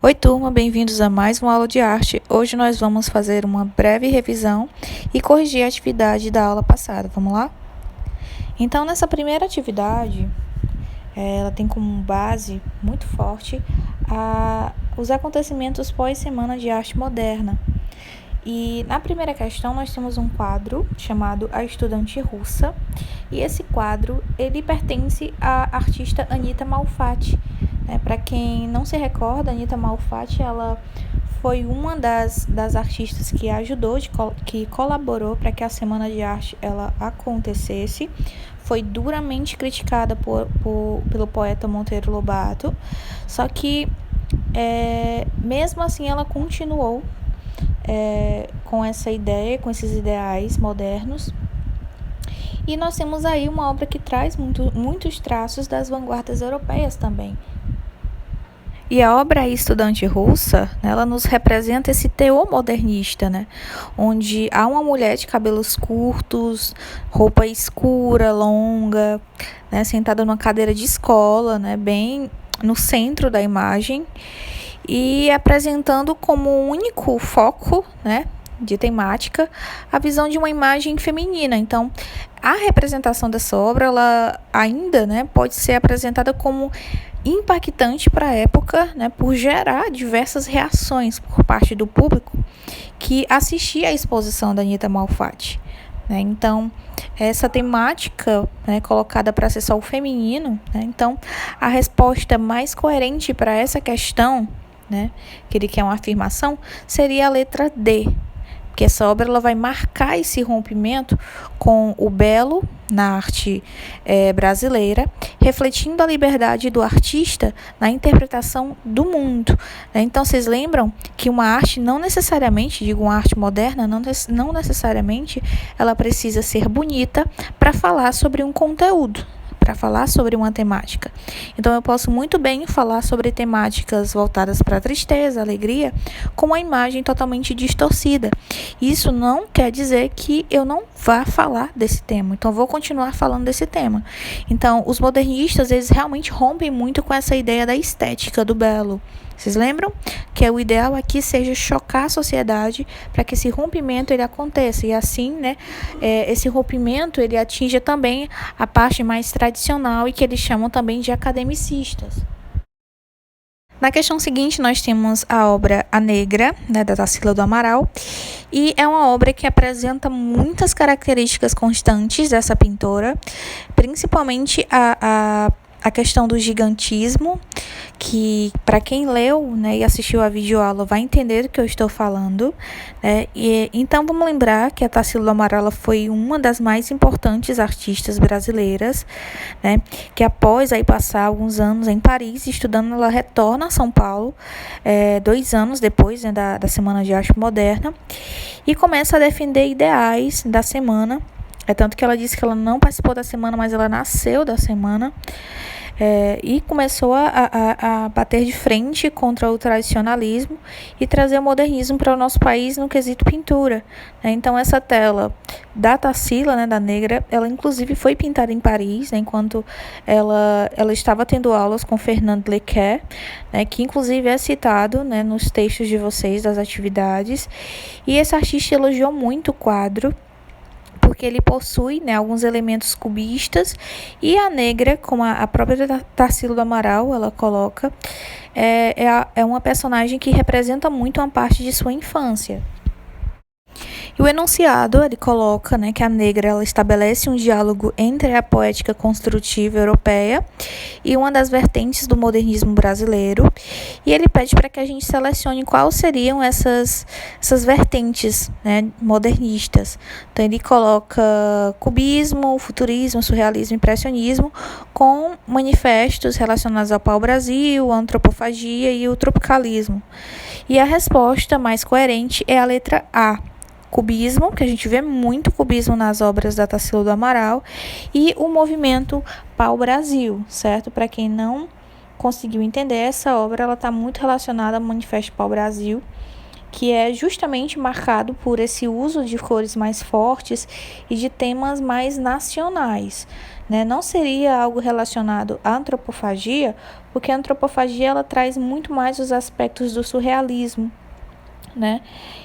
Oi, turma, bem-vindos a mais uma aula de arte. Hoje nós vamos fazer uma breve revisão e corrigir a atividade da aula passada. Vamos lá? Então, nessa primeira atividade, ela tem como base muito forte os acontecimentos pós-Semana de Arte Moderna. E na primeira questão nós temos um quadro chamado A Estudante Russa, e esse quadro ele pertence à artista Anita Malfatti. Para quem não se recorda, Anita Malfatti ela foi uma das artistas que ajudou, que colaborou para que a Semana de Arte ela acontecesse. Foi duramente criticada pelo poeta Monteiro Lobato, só que mesmo assim ela continuou com essa ideia, com esses ideais modernos. E nós temos aí uma obra que traz muitos traços das vanguardas europeias também. E a obra A Estudante Russa, ela nos representa esse teor modernista, né? Onde há uma mulher de cabelos curtos, roupa escura, longa, né? Sentada numa cadeira de escola, né? Bem no centro da imagem, e apresentando como único foco, né, de temática, a visão de uma imagem feminina. Então, a representação dessa obra, ela ainda, né, pode ser apresentada como impactante para a época, né, por gerar diversas reações por parte do público que assistia à exposição da Anita Malfatti. Então, essa temática, né, colocada para ser só o feminino, né, então a resposta mais coerente para essa questão, né, que ele quer uma afirmação, seria a letra D, porque essa obra ela vai marcar esse rompimento com o belo na arte brasileira, refletindo a liberdade do artista na interpretação do mundo. Então, vocês lembram que uma arte não necessariamente, digo uma arte moderna, não necessariamente ela precisa ser bonita para falar sobre um conteúdo, para falar sobre uma temática. Então, eu posso muito bem falar sobre temáticas voltadas para a tristeza, alegria, com uma imagem totalmente distorcida. Isso não quer dizer que eu não vá falar desse tema. Então, eu vou continuar falando desse tema. Então, os modernistas, eles realmente rompem muito com essa ideia da estética, do belo. Vocês lembram? Que o ideal aqui seja chocar a sociedade para que esse rompimento ele aconteça. E assim, né, esse rompimento ele atinja também a parte mais tradicional e que eles chamam também de academicistas. Na questão seguinte, nós temos a obra A Negra, né, da Tarsila do Amaral, e é uma obra que apresenta muitas características constantes dessa pintora, principalmente a questão do gigantismo, que para quem leu, né, e assistiu a videoaula vai entender do que eu estou falando, né? Então vamos lembrar que a Tarsila do Amaral foi uma das mais importantes artistas brasileiras, né, que após aí passar alguns anos em Paris estudando, ela retorna a São Paulo 2 anos depois, né, da Semana de Arte Moderna, e começa a defender ideais da semana. Tanto que ela disse que ela não participou da semana, mas ela nasceu da semana. E começou a bater de frente contra o tradicionalismo e trazer o modernismo para o nosso país no quesito pintura. Então, essa tela da Tarsila, né, da Negra, ela inclusive foi pintada em Paris, né, enquanto ela estava tendo aulas com Fernand Lequer, né, que inclusive é citado, né, nos textos de vocês, das atividades. E esse artista elogiou muito o quadro, porque ele possui, né, alguns elementos cubistas, e a Negra, como a própria Tarsila do Amaral, ela coloca, é uma personagem que representa muito uma parte de sua infância. E o enunciado, ele coloca, né, que a Negra ela estabelece um diálogo entre a poética construtiva europeia e uma das vertentes do modernismo brasileiro, e ele pede para que a gente selecione quais seriam essas vertentes, né, modernistas. Então ele coloca cubismo, futurismo, surrealismo, impressionismo, com manifestos relacionados ao pau-brasil, a antropofagia e o tropicalismo. E a resposta mais coerente é a letra A, cubismo, que a gente vê muito cubismo nas obras da Tarsila do Amaral, e o movimento pau-brasil, certo? Para quem não conseguiu entender, essa obra ela está muito relacionada ao Manifesto Pau-Brasil, que é justamente marcado por esse uso de cores mais fortes e de temas mais nacionais, né? Não seria algo relacionado à antropofagia, porque a antropofagia ela traz muito mais os aspectos do surrealismo, né?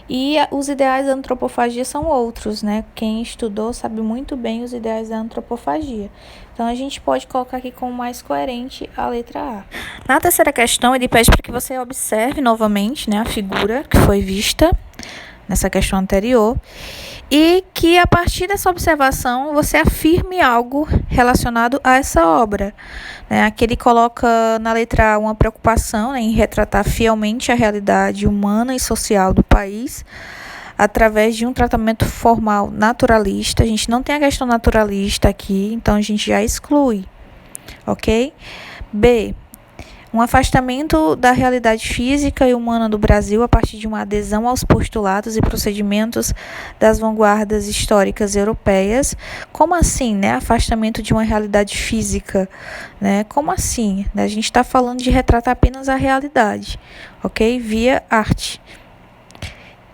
E os ideais da antropofagia são outros, né? Quem estudou sabe muito bem os ideais da antropofagia. Então, a gente pode colocar aqui como mais coerente a letra A. Na terceira questão, ele pede para que você observe novamente, né, a figura que foi vista nessa questão anterior e que a partir dessa observação você afirme algo relacionado a essa obra. Aqui ele coloca na letra A uma preocupação, né, em retratar fielmente a realidade humana e social do país através de um tratamento formal naturalista. A gente não tem a questão naturalista aqui, então a gente já exclui, ok? B. Um afastamento da realidade física e humana do Brasil a partir de uma adesão aos postulados e procedimentos das vanguardas históricas europeias. Como assim, né? Afastamento de uma realidade física, né? Como assim? A gente está falando de retratar apenas a realidade, ok? Via arte.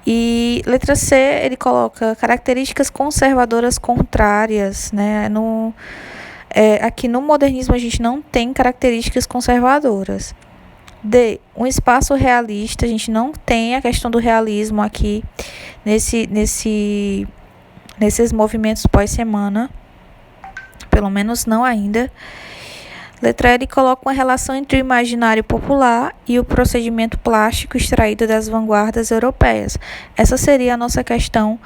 E letra C, ele coloca características conservadoras contrárias, né? Aqui no modernismo a gente não tem características conservadoras. D. Um espaço realista, a gente não tem a questão do realismo aqui nesses movimentos pós-semana, pelo menos não ainda. Letra E, ele coloca uma relação entre o imaginário popular e o procedimento plástico extraído das vanguardas europeias. Essa seria a nossa questão,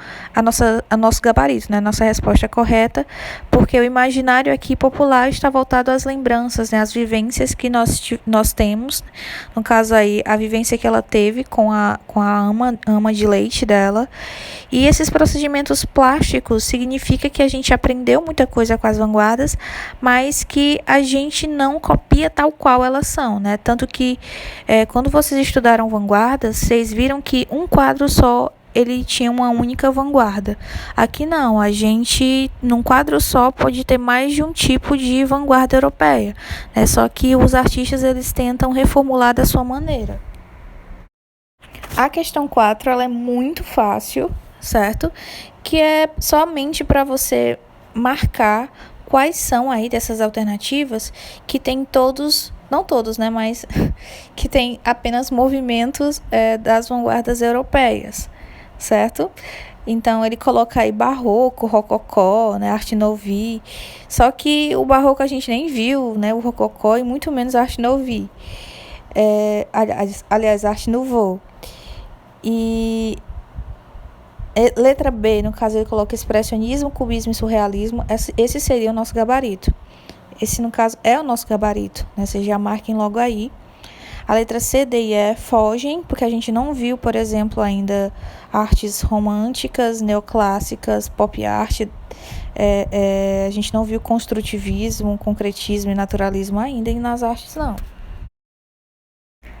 nosso gabarito, né? Nossa resposta correta, porque o imaginário aqui popular está voltado às lembranças, né? Às vivências que nós temos. No caso aí, a vivência que ela teve com a ama de leite dela. E esses procedimentos plásticos significa que a gente aprendeu muita coisa com as vanguardas, mas que a gente não copia tal qual elas são, né? Tanto que quando vocês estudaram vanguardas, vocês viram que um quadro só ele tinha uma única vanguarda. Aqui não, a gente num quadro só pode ter mais de um tipo de vanguarda europeia, né? Só que os artistas eles tentam reformular da sua maneira. A questão 4, ela é muito fácil, certo? Que é somente para você marcar quais são aí dessas alternativas que tem todos, não todos, né, mas que tem apenas movimentos das vanguardas europeias, certo? Então, ele coloca aí barroco, rococó, né, arte nouveau, só que o barroco a gente nem viu, né, o rococó e muito menos a arte nouveau, aliás, arte nouveau. E letra B, no caso, ele coloca expressionismo, cubismo e surrealismo. Esse seria o nosso gabarito. Esse, no caso, é o nosso gabarito, né? Vocês já marquem logo aí. A letra C, D e E fogem, porque a gente não viu, por exemplo, ainda artes românticas, neoclássicas, pop art. A gente não viu construtivismo, concretismo e naturalismo ainda nas artes, não.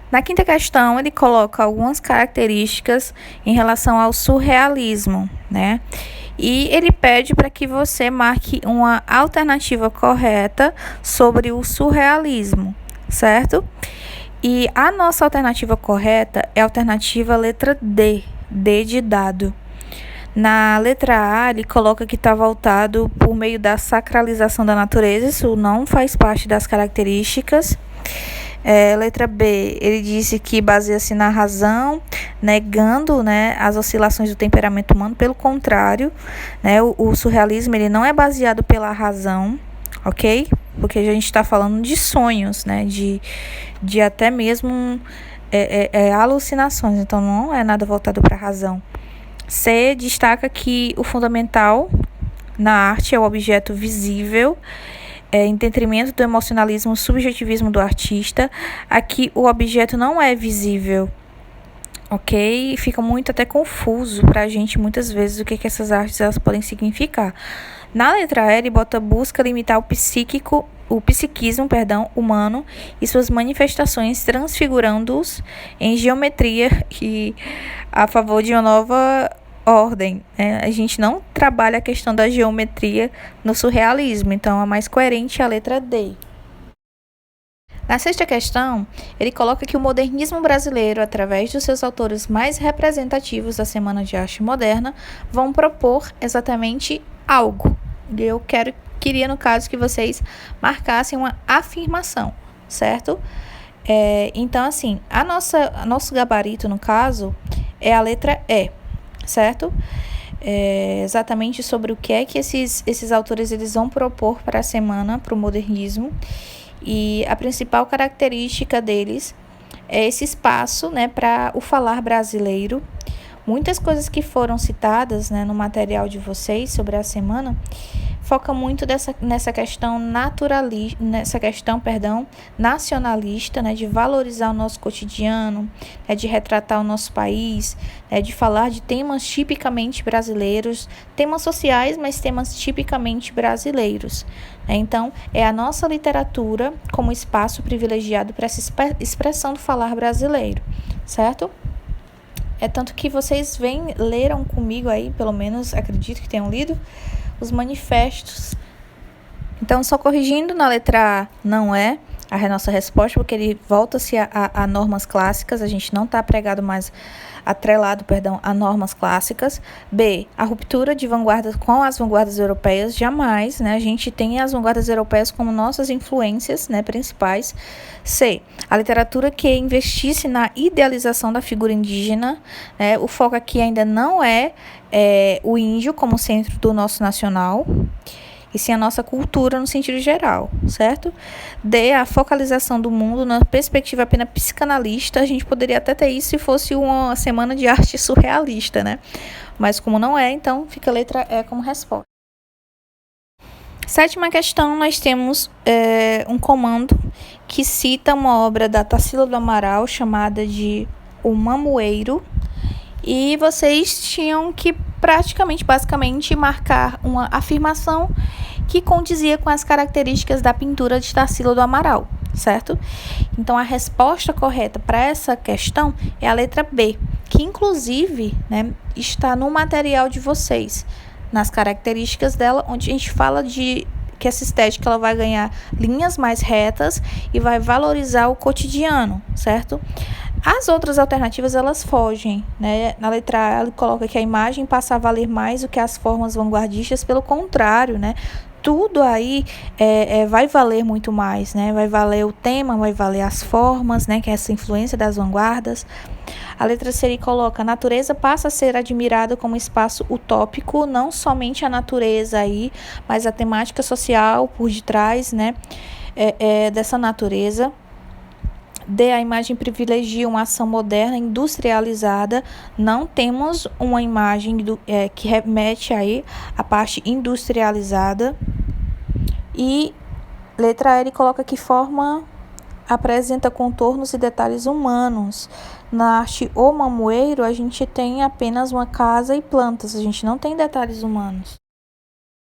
Na quinta questão, ele coloca algumas características em relação ao surrealismo, né? E ele pede para que você marque uma alternativa correta sobre o surrealismo, certo? E a nossa alternativa correta é a alternativa letra D, D de dado. Na letra A, ele coloca que está voltado por meio da sacralização da natureza, isso não faz parte das características. Letra B, ele disse que baseia-se na razão, negando, né, as oscilações do temperamento humano. Pelo contrário, né, o surrealismo ele não é baseado pela razão, ok? Porque a gente está falando de sonhos, né, de até mesmo alucinações, então não é nada voltado para a razão. C, destaca que o fundamental na arte é o objeto visível, em detrimento do emocionalismo, subjetivismo do artista. Aqui o objeto não é visível, ok? Fica muito até confuso para a gente muitas vezes o que essas artes elas podem significar. Na letra E, ele bota busca limitar o psiquismo humano e suas manifestações, transfigurando-os em geometria e a favor de uma nova ordem. A gente não trabalha a questão da geometria no surrealismo, então é mais coerente a letra D. Na sexta questão, ele coloca que o modernismo brasileiro, através dos seus autores mais representativos da Semana de Arte Moderna, vão propor exatamente algo. Eu queria, no caso, que vocês marcassem uma afirmação, certo? Então, assim, nosso gabarito, no caso, é a letra E, certo? Exatamente sobre o que é que esses autores eles vão propor para a semana, para o modernismo. E a principal característica deles é esse espaço, né, para o falar brasileiro. Muitas coisas que foram citadas, né, no material de vocês sobre a semana foca muito nessa questão nacionalista, né, de valorizar o nosso cotidiano, né, de retratar o nosso país, né, de falar de temas tipicamente brasileiros, temas sociais, mas temas tipicamente brasileiros. Então, é a nossa literatura como espaço privilegiado para essa expressão do falar brasileiro, certo? Tanto que vocês leram comigo aí, pelo menos acredito que tenham lido, os manifestos. Então, só corrigindo, na letra A não é a nossa resposta, porque ele volta-se a normas clássicas, a gente não está atrelado a normas clássicas. B, a ruptura de vanguardas com as vanguardas europeias, jamais, né? A gente tem as vanguardas europeias como nossas influências, né, principais. C, a literatura que investisse na idealização da figura indígena, né? O foco aqui ainda não é o índio como centro do nosso nacional, e sim a nossa cultura no sentido geral, certo? D, a focalização do mundo na perspectiva apenas psicanalista. A gente poderia até ter isso se fosse uma semana de arte surrealista, né? Mas como não é, então fica a letra E como resposta. Sétima questão, nós temos um comando que cita uma obra da Tarsila do Amaral chamada de O Mamoeiro, e vocês tinham que basicamente marcar uma afirmação que condizia com as características da pintura de Tarsila do Amaral, certo? Então, a resposta correta para essa questão é a letra B, que inclusive, né, está no material de vocês, nas características dela, onde a gente fala de que essa estética ela vai ganhar linhas mais retas e vai valorizar o cotidiano, certo? As outras alternativas, elas fogem, né? Na letra A, ela coloca que a imagem passa a valer mais do que as formas vanguardistas, pelo contrário, né? Tudo aí vai valer muito mais, né? Vai valer o tema, vai valer as formas, né? Que é essa influência das vanguardas. A letra C ele coloca: a natureza passa a ser admirada como espaço utópico, não somente a natureza aí, mas a temática social por detrás, né? Dessa natureza. D, a imagem privilegia uma ação moderna, industrializada. Não temos uma imagem que remete aí à parte industrializada. E letra E, ele coloca que forma apresenta contornos e detalhes humanos. Na arte O Mamoeiro, a gente tem apenas uma casa e plantas, a gente não tem detalhes humanos.